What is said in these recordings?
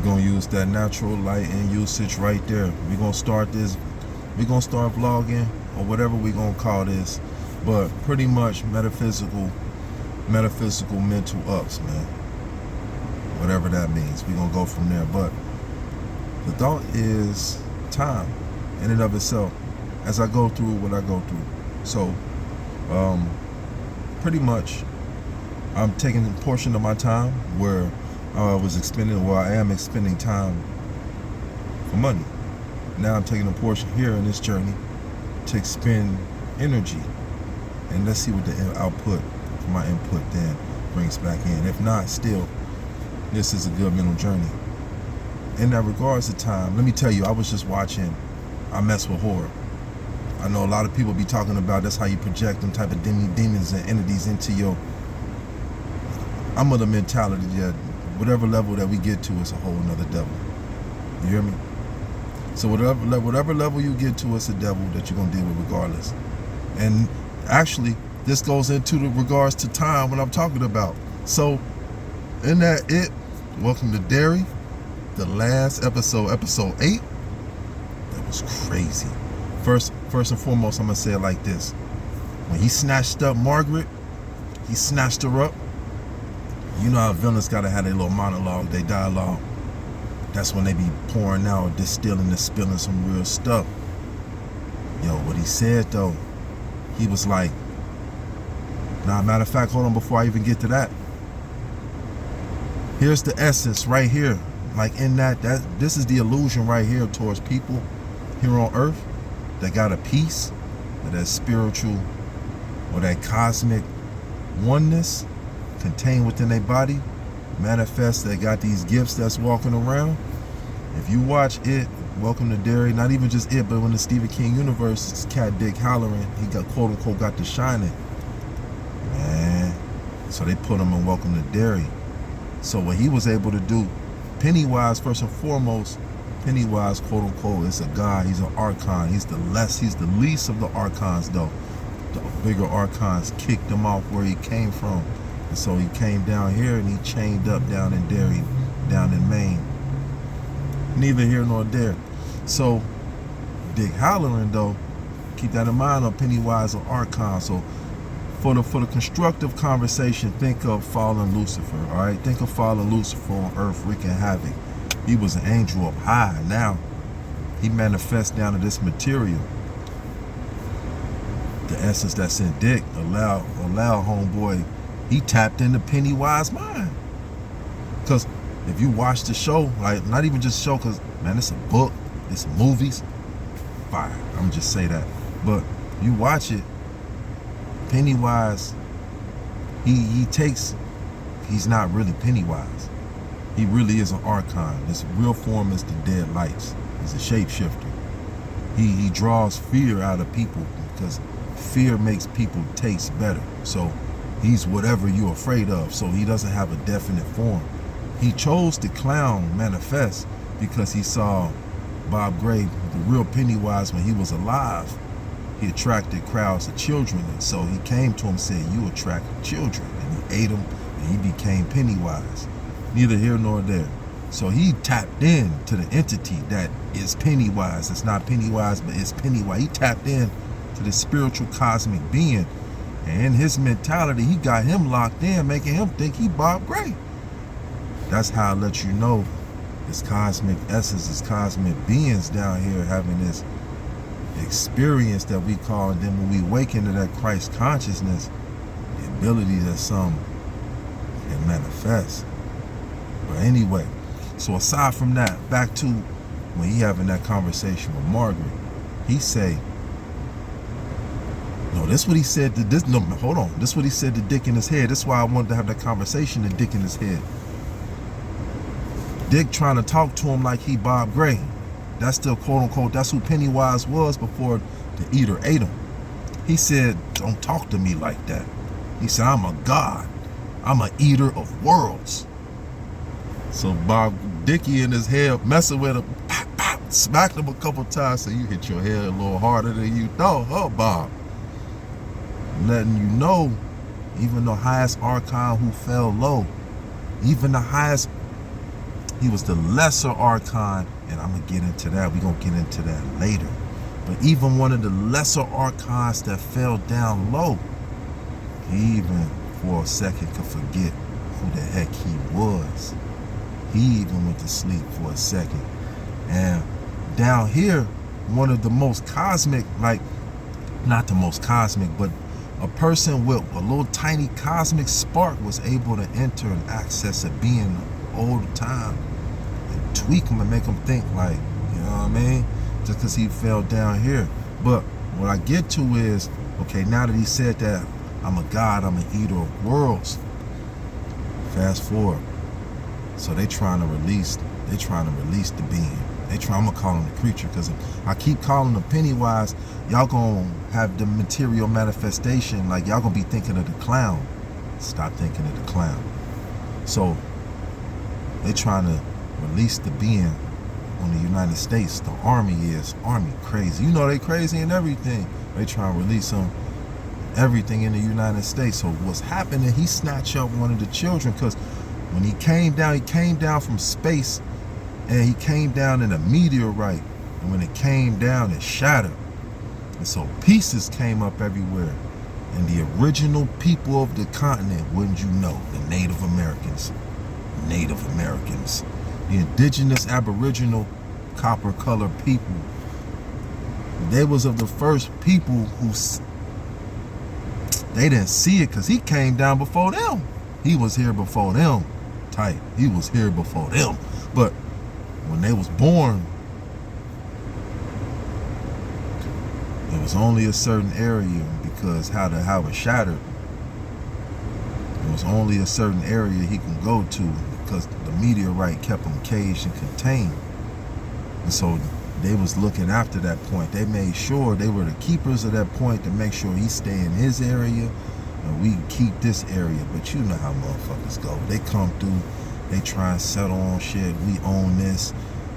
We're gonna use that natural light and usage right there. We're gonna start vlogging or whatever we're gonna call this, but pretty much metaphysical mental ups, man. Whatever that means. We're gonna go from there. But the thought is time in and of itself as I go through what I go through. So pretty much I'm taking a portion of my time where I am expending time for money. Now I'm taking a portion here in this journey to expend energy, and let's see what the output from my input then brings back in. If not, still, this is a good mental journey. In that regards to time, let me tell you, I was just watching I Mess with Horror. I know a lot of people be talking about that's how you project them type of demons and entities into your... I'm of the mentality that whatever level that we get to is a whole nother devil. You hear me? So whatever level you get to, it's a devil that you're gonna deal with regardless. And actually, this goes into the regards to time when I'm talking about. So in that welcome to Dairy, the last episode 8, that was crazy. First and foremost, I'm gonna say it like this. When he snatched up Margaret, he snatched her up. You know how villains gotta have their little monologue, their dialogue. That's when they be pouring out, distilling and spilling some real stuff. Yo, what he said though, he was like, matter of fact, hold on before I even get to that. Here's the essence right here. Like in this is the illusion right here towards people here on earth that got a piece of that spiritual or that cosmic oneness contained within their body, manifest, they got these gifts that's walking around. If you watch it, Welcome to Dairy, not even just it, but when the Stephen King universe, this cat Dick Halloran, he got quote unquote got the shining. Man. So they put him in Welcome to Dairy. So what he was able to do, Pennywise, first and foremost, Pennywise, quote unquote, is a god, he's an archon. He's the least of the archons though. The bigger archons kicked him off where he came from. And so he came down here and he chained up down in Dairy, down in Maine. Neither here nor there. So Dick Halloran though, keep that in mind on Pennywise or archon. So for the constructive conversation, think of fallen Lucifer, all right? Think of fallen Lucifer on earth wreaking havoc. He was an angel up high. Now he manifests down to this material. The essence that's in Dick, allow homeboy, he tapped into Pennywise mind. Because if you watch the show, like not even just show, because man, it's a book, it's movies, fire. I'm just say that. But you watch it, Pennywise, he's not really Pennywise. He really is an archon. His real form is the dead lights. He's a shapeshifter. He draws fear out of people because fear makes people taste better. So he's whatever you're afraid of. So he doesn't have a definite form. He chose to clown manifest because he saw Bob Gray, the real Pennywise, when he was alive. He attracted crowds of children, and so he came to him and said, you attract children, and he ate them and he became Pennywise. Neither here nor there. So he tapped in to the entity that is Pennywise. It's not Pennywise, but it's Pennywise. He tapped in to the spiritual cosmic being, and in his mentality, he got him locked in, making him think he Bob Gray. That's how I let you know this cosmic essence, this cosmic beings down here having this experience that we call, and then when we wake into that Christ consciousness, the ability that some can manifest. But anyway, so aside from that, back to when he having that conversation with Margaret, he say, no, this what he said to this, no, hold on, this what he said to Dick in his head. That's why I wanted to have that conversation to Dick in his head. Dick trying to talk to him like he Bob Gray. That's still quote unquote, that's who Pennywise was before the eater ate him. He said, don't talk to me like that. He said, I'm a god. I'm an eater of worlds. So Bob Dickie in his head messing with him, pop, pop, smacked him a couple times, so you hit your head a little harder than you thought, huh, Bob? Letting you know, even the highest archon who fell low, even the highest He was the lesser archon, and I'm going to get into that. We're going to get into that later. But even one of the lesser archons that fell down low, he even for a second could forget who the heck he was. He even went to sleep for a second. And down here, one of the most cosmic, like, not the most cosmic, but a person with a little tiny cosmic spark was able to enter and access a being old time and tweak him and make him think, like, you know what I mean? Just because he fell down here. But what I get to is, okay, now that he said that I'm a god, I'm an eater of worlds, fast forward. So they trying to release the being. I'm gonna call him the creature, because if I keep calling him Pennywise, y'all gonna have the material manifestation, like y'all gonna be thinking of the clown. Stop thinking of the clown. So they trying to release the being on the United States. The army crazy. You know they crazy and everything. They trying to release them everything in the United States. So what's happening, he snatched up one of the children, because when he came down from space, and he came down in a meteorite, and when it came down, it shattered, and so pieces came up everywhere. And the original people of the continent, wouldn't you know, the Native Americans, the indigenous aboriginal copper colored people, they was of the first people who, they didn't see it because he came down before them. He was here before them, type. He was here before them. But when they was born, it was only a certain area, because how it shattered, it was only a certain area he can go to, because the meteorite kept him caged and contained. And so they was looking after that point. They made sure they were the keepers of that point, to make sure he stay in his area and we keep this area. But you know how motherfuckers go. They come through, they try and settle on shit. We own this.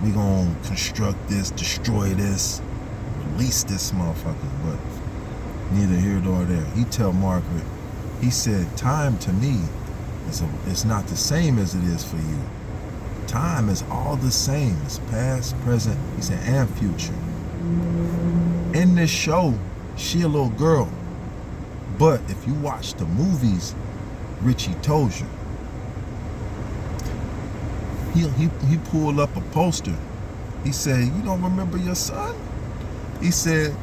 We gonna construct this, destroy this, release this motherfucker. But neither here nor there. He tell Margaret, he said, time to me it's not the same as it is for you. Time is all the same. It's past, present, he said, and future. In this show, she a little girl. But if you watch the movies, Richie told you. He pulled up a poster. He said, you don't remember your son? He said,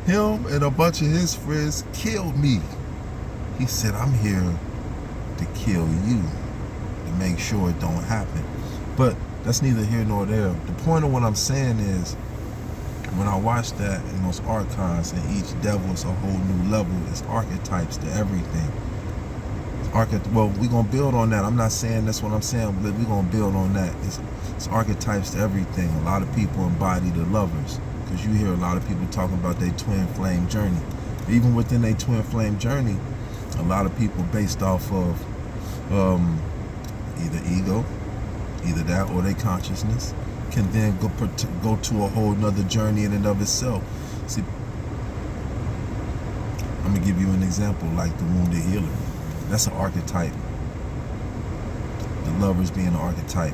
him and a bunch of his friends killed me. He said, I'm here to kill you, to make sure it don't happen. But that's neither here nor there. The point of what I'm saying is, when I watch that in those archons, and each devil is a whole new level, it's archetypes to everything. Well, we're going to build on that. I'm not saying that's what I'm saying, but we're going to build on that. It's archetypes to everything. A lot of people embody the lovers, because you hear a lot of people talking about their twin flame journey. Even within their twin flame journey, a lot of people based off of either ego, either that or their consciousness, can then go to a whole nother journey in and of itself. See, I'm going to give you an example, like the wounded healer. That's an archetype. The lovers being an archetype.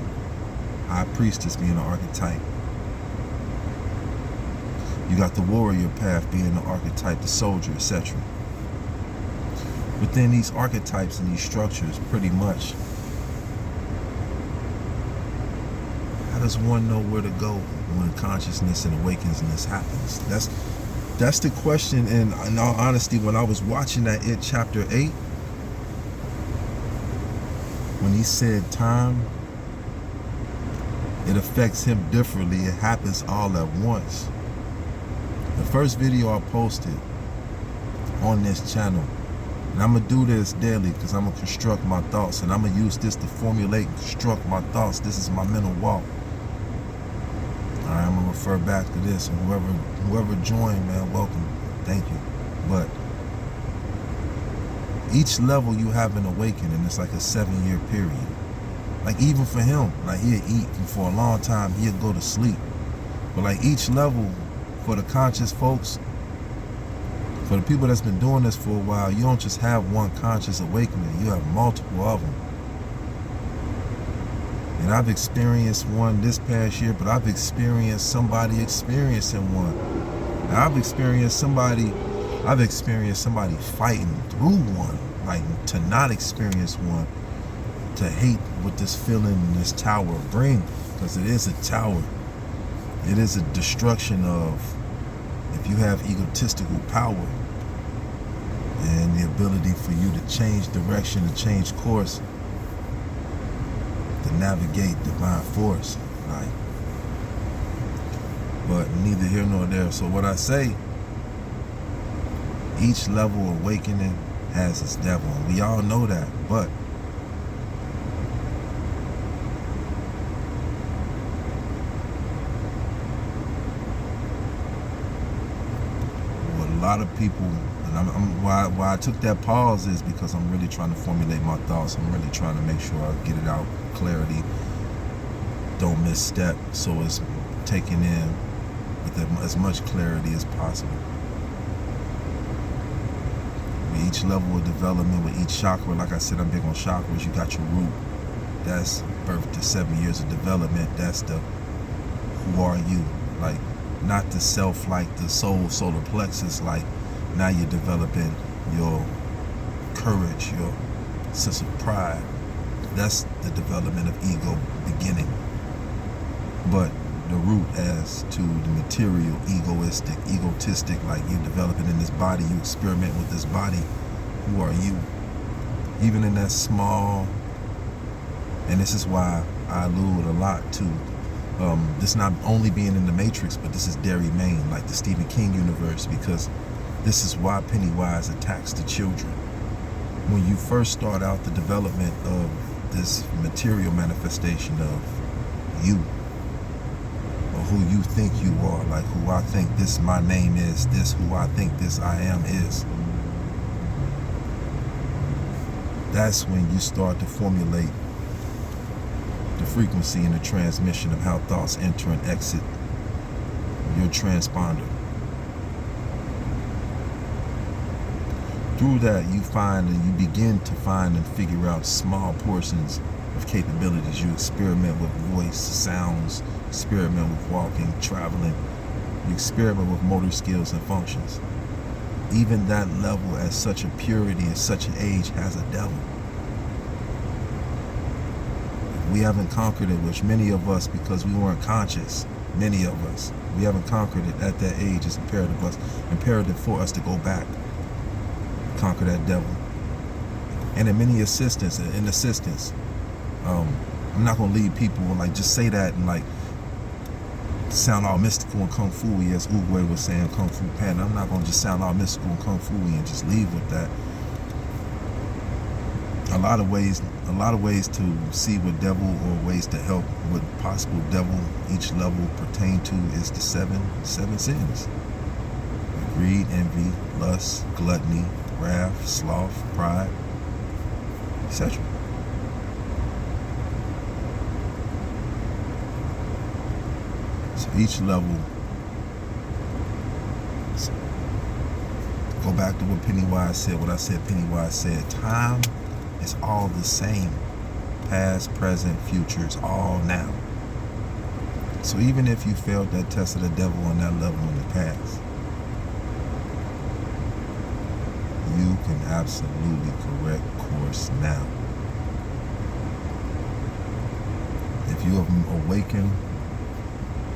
High priestess being an archetype. You got the warrior path being the archetype, the soldier, etc. Within these archetypes and these structures, pretty much, how does one know where to go when consciousness and awakenness happens? That's the question. And in all honesty, when I was watching that It Chapter 8, when he said time, it affects him differently. It happens all at once. The first video I posted on this channel, and I'm going to do this daily because I'm going to construct my thoughts, and I'm going to use this to formulate and construct my thoughts. This is my mental walk. All right, I'm going to refer back to this, and whoever joined, man, welcome. Thank you. But each level you have an awakening. It's like a 7-year period. Like even for him, like he'll eat, and for a long time he'll go to sleep. But like each level, for the conscious folks, for the people that's been doing this for a while, you don't just have one conscious awakening. You have multiple of them. And I've experienced one this past year, but I've experienced somebody experiencing one. And I've experienced somebody fighting through one, like to not experience one, to hate what this feeling, this tower bring, because it is a tower. It is a destruction of, if you have egotistical power and the ability for you to change direction and change course, to navigate divine force, like, but neither here nor there. So what I say, each level of awakening has its devil, and we all know that. But what a lot of people, and why I took that pause is because I'm really trying to formulate my thoughts. I'm really trying to make sure I get it out, clarity, don't misstep, so it's taken in with as much clarity as possible. With each level of development, with each chakra, like I said, I'm big on chakras. You got your root, that's birth to 7 years of development. That's the who are you, like not the self, like the soul, solar plexus. Like now you're developing your courage, your sense of pride. That's the development of ego beginning. But the root as to the material, egotistic, like you develop it in this body, you experiment with this body. Who are you? Even in that small, and this is why I allude a lot to this not only being in the Matrix, but this is Derry, Maine, like the Stephen King universe, because this is why Pennywise attacks the children. When you first start out the development of this material manifestation of you, or who you think you are, like who I think this my name is, this who I think this I am is, that's when you start to formulate the frequency and the transmission of how thoughts enter and exit your transponder. Through that, you find and you begin to find and figure out small portions of capabilities. You experiment with voice, sounds, experiment with walking, traveling. You experiment with motor skills and functions. Even that level, at such a purity, at such an age, has a devil. We haven't conquered it, which many of us, because we weren't conscious, many of us, we haven't conquered it at that age. It's imperative for us to go back, conquer that devil. And in many assistance, I'm not going to lead people like just say that and like sound all mystical and kung fu-y, as Uguay was saying, Kung Fu Panda. I'm not going to just sound all mystical and kung fu-y and just leave with that. A lot of ways to see what devil, or ways to help what possible devil each level pertain to, is the seven sins: greed, envy, lust, gluttony, wrath, sloth, pride, etc. So each level, go back to what Pennywise said, what I said Pennywise said, time is all the same. Past, present, future is all now. So even if you failed that test of the devil on that level in the past, you can absolutely correct course now. If you have awakened,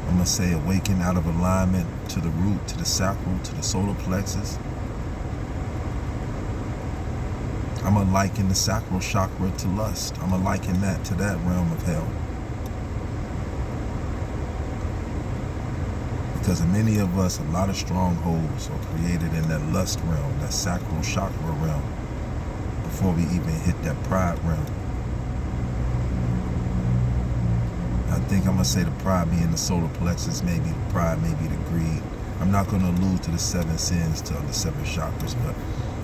I'm going to say awaken out of alignment to the root, to the sacral, to the solar plexus, I'm going to liken the sacral chakra to lust. I'm going to liken that to that realm of hell. Because in many of us, a lot of strongholds are created in that lust realm, that sacral chakra realm, before we even hit that pride realm. I think I'm going to say the pride being the solar plexus, maybe the pride, maybe the greed. I'm not going to allude to the 7 sins, to the 7 chakras, but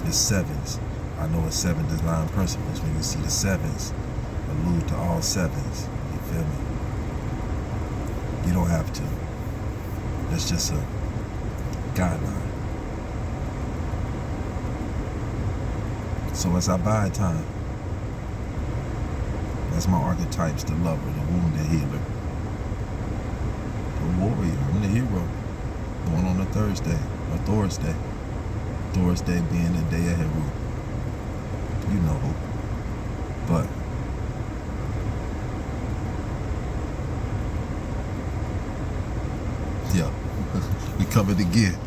the 7s. I know it's 7 design principles. When you see the 7s, allude to all 7s. You feel me? You don't have to. It's just a guideline. So as I bide time, That's my archetypes: the lover, the wounded healer, the warrior. I'm the hero. Born on a Thursday, or Thor's Day. Thor's Day being the day of Heru. You know who. But yeah, we covered again.